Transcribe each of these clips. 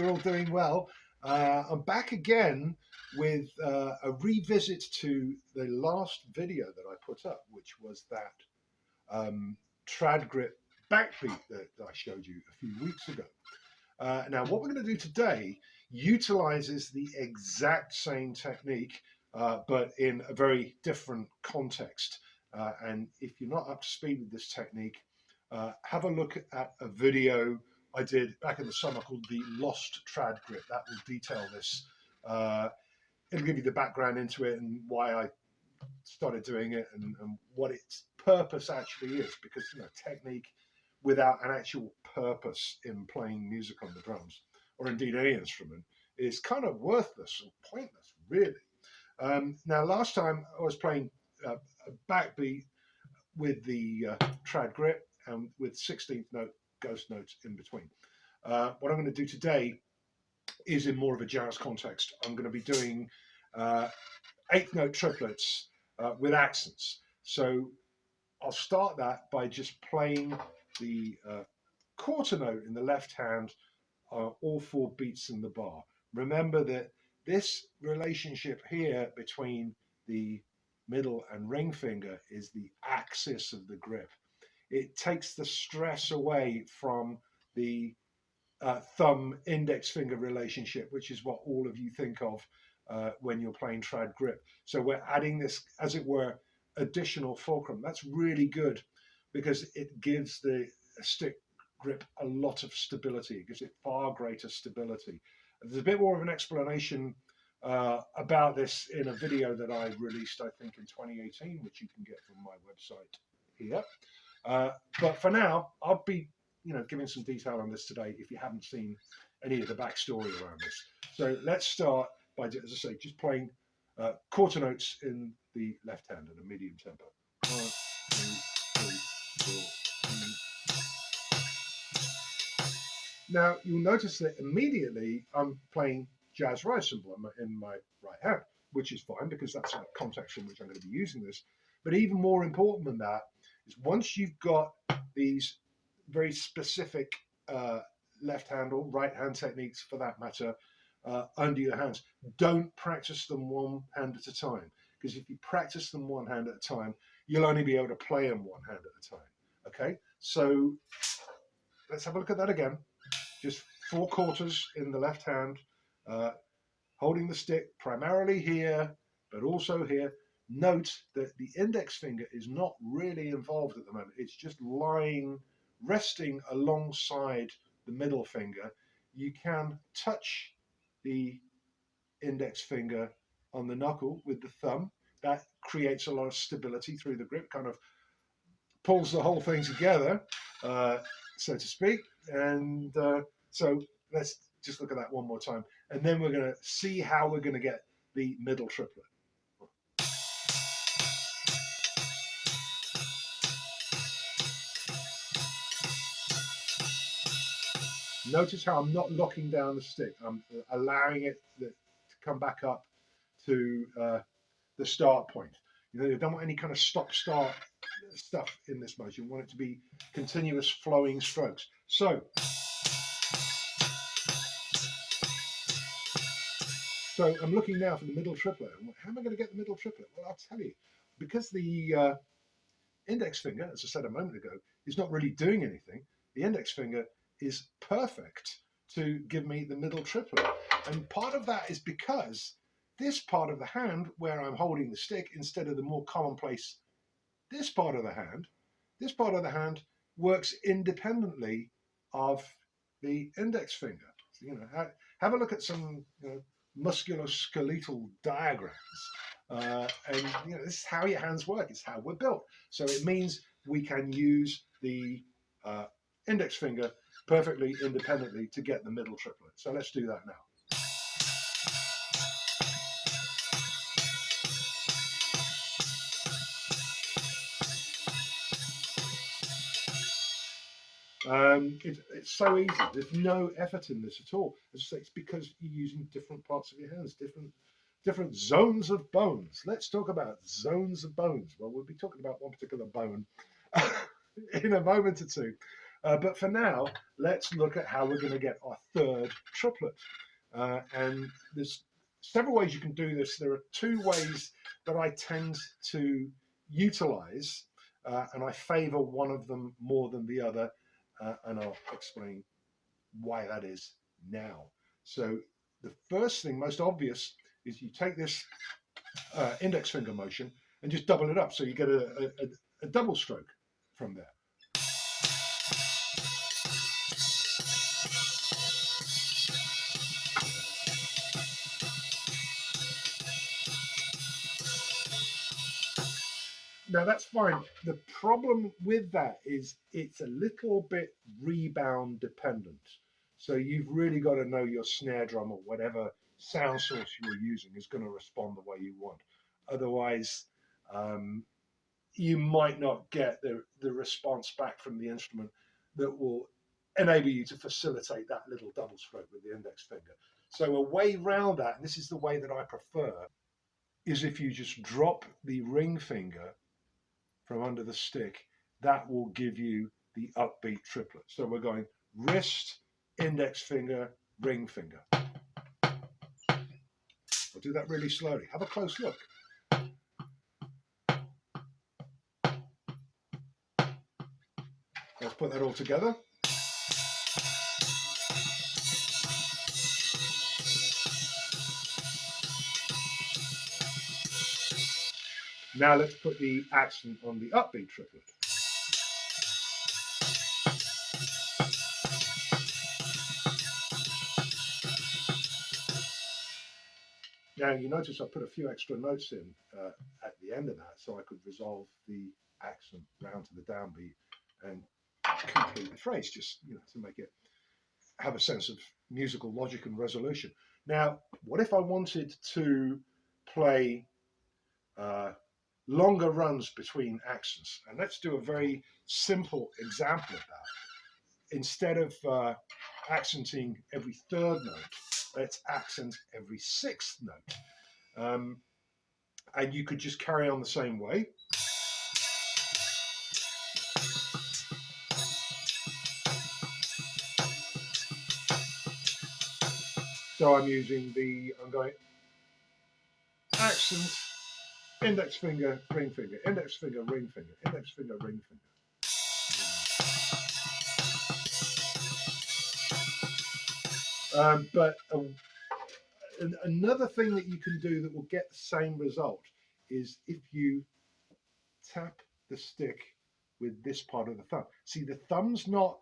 you're all doing well. I'm back again with a revisit to the last video that I put up, which was that trad grip backbeat that I showed you a few weeks ago. Now, what we're going to do today utilizes the exact same technique, but in a very different context. And if you're not up to speed with this technique, have a look at a video I did back in the summer called the Lost Trad Grip. That will detail this. It'll give you the background into it and why I started doing it and what its purpose actually is. Because technique without an actual purpose in playing music on the drums, or indeed any instrument, is kind of worthless or pointless, really. Now, last time I was playing a backbeat with the trad grip and with 16th note ghost notes in between. What I'm going to do today is in more of a jazz context. I'm going to be doing 8th note triplets with accents. So I'll start that by just playing the quarter note in the left hand, all 4 beats in the bar. Remember that this relationship here between the middle and ring finger is the axis of the grip. It takes the stress away from the thumb index finger relationship, which is what all of you think of when you're playing trad grip. So we're adding this, as it were, additional fulcrum. That's really good because it gives the stick grip a lot of stability. It gives it far greater stability. There's a bit more of an explanation about this in a video that I released, I think, in 2018, which you can get from my website here. But for now, I'll be giving some detail on this today if you haven't seen any of the backstory around this. So let's start by, as I say, just playing quarter notes in the left hand at a medium tempo. 1, 2, 3, 4, 5. Now you'll notice that immediately I'm playing jazz rise cymbal in my right hand, which is fine because that's a context in which I'm going to be using this. But even more important than that is once you've got these very specific left hand or right hand techniques, for that matter, under your hands, don't practice them one hand at a time, because if you practice them one hand at a time, you'll only be able to play them one hand at a time. Okay, so let's have a look at that again. Just 4 quarters in the left hand, holding the stick primarily here, but also here. Note that the index finger is not really involved at the moment. It's just resting alongside the middle finger. You can touch the index finger on the knuckle with the thumb. That creates a lot of stability through the grip, kind of pulls the whole thing together, so to speak. And so let's just look at that one more time. And then we're going to see how we're going to get the middle triplet. Notice how I'm not locking down the stick. I'm allowing it to come back up to the start point. You don't want any kind of stop-start stuff in this motion. You want it to be continuous flowing strokes. So I'm looking now for the middle triplet. How am I going to get the middle triplet? Well, I'll tell you. Because the index finger, as I said a moment ago, is not really doing anything, the index finger is perfect to give me the middle triplet. And part of that is because this part of the hand where I'm holding the stick, instead of the more commonplace this part of the hand works independently of the index finger. So, have a look at some musculoskeletal diagrams, and this is how your hands work. It's how we're built. So it means we can use the index finger perfectly independently to get the middle triplet. So let's do that now. It's so easy. There's no effort in this at all. As I say, it's because you're using different parts of your hands, different zones of bones. Let's talk about zones of bones. Well, we'll be talking about one particular bone in a moment or two. But for now, let's look at how we're going to get our third triplet. And there's several ways you can do this. There are two ways that I tend to utilize, and I favor one of them more than the other, and I'll explain why that is now. So the first thing, most obvious, is you take this index finger motion and just double it up, so you get a double stroke from there. Now that's fine. The problem with that is it's a little bit rebound dependent. So you've really got to know your snare drum or whatever sound source you're using is going to respond the way you want. Otherwise, um, you might not get the response back from the instrument that will enable you to facilitate that little double stroke with the index finger. So a way round that, and this is the way that I prefer, is if you just drop the ring finger from under the stick, that will give you the upbeat triplet. So we're going wrist, index finger, ring finger. I'll do that really slowly. Have a close look. Let's put that all together. Now let's put the accent on the upbeat triplet. Now you notice I put a few extra notes in at the end of that so I could resolve the accent round to the downbeat and complete the phrase, just to make it have a sense of musical logic and resolution. Now, what if I wanted to play uh, longer runs between accents? And let's do a very simple example of that. Instead of accenting every third note, let's accent every sixth note. And you could just carry on the same way. So I'm going accent, index finger, ring finger, index finger, ring finger, index finger, ring finger. But another thing that you can do that will get the same result is if you tap the stick with this part of the thumb. See, the thumb's not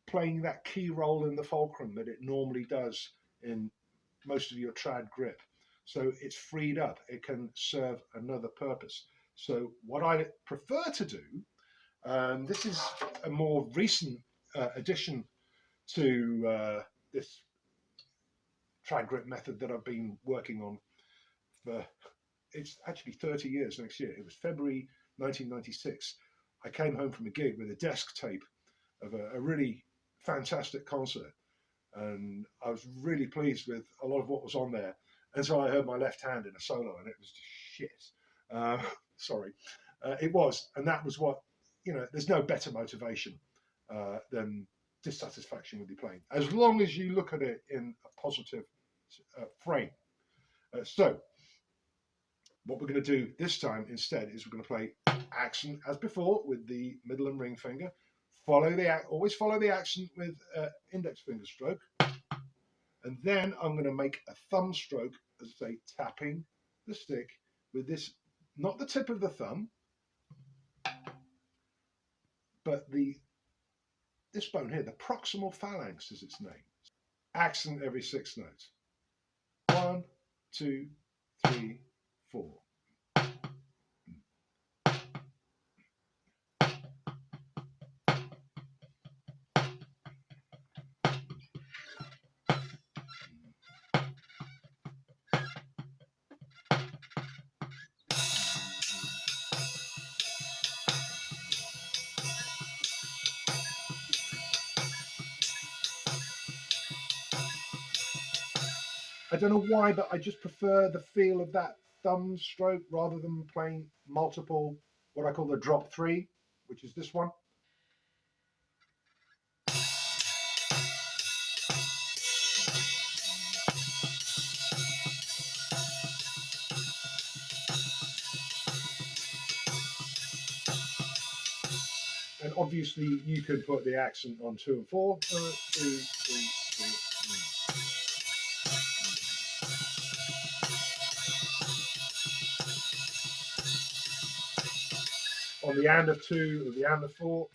playing that key role in the fulcrum that it normally does in most of your trad grip. So it's freed up. It can serve another purpose. So what I prefer to do, this is a more recent addition to this trad grip method that I've been working on for, it's actually 30 years next year. It was February 1996. I came home from a gig with a desk tape of a really fantastic concert, and I was really pleased with a lot of what was on there. And so I heard my left hand in a solo, and it was just shit. Sorry, it was, and that was what There's no better motivation than dissatisfaction with your playing, as long as you look at it in a positive frame. So what we're going to do this time instead is we're going to play accent as before with the middle and ring finger. Always follow the accent with index finger stroke, and then I'm going to make a thumb stroke, as I say, tapping the stick with this, not the tip of the thumb, but this bone here, the proximal phalanx is its name. Accent every six notes. 1, 2, 3, 4. I don't know why, but I just prefer the feel of that thumb stroke rather than playing multiple, what I call the drop three, which is this one. And obviously you can put the accent on 2 and 4. 1, 2, 3, 4. On the and of 2 or the and of 4.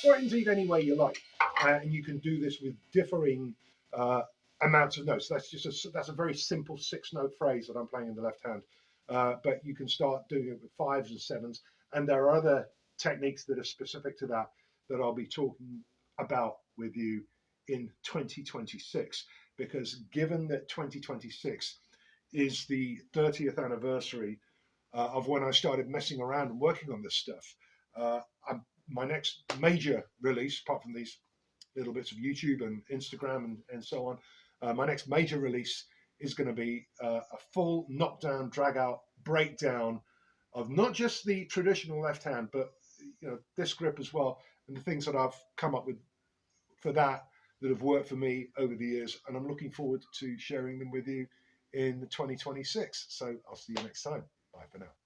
Or indeed any way you like. And you can do this with differing uh, amounts of notes. That's a very simple 6-note phrase that I'm playing in the left hand. But you can start doing it with 5s and 7s, and there are other techniques that are specific to that that I'll be talking about with you in 2026. Because given that 2026 is the 30th anniversary of when I started messing around and working on this stuff, uh, my next major release, apart from these little bits of YouTube and Instagram and so on, my next major release is going to be a full knockdown, drag out, breakdown of not just the traditional left hand, but this grip as well, and the things that I've come up with for that have worked for me over the years, and I'm looking forward to sharing them with you in 2026. So I'll see you next time. Bye for now.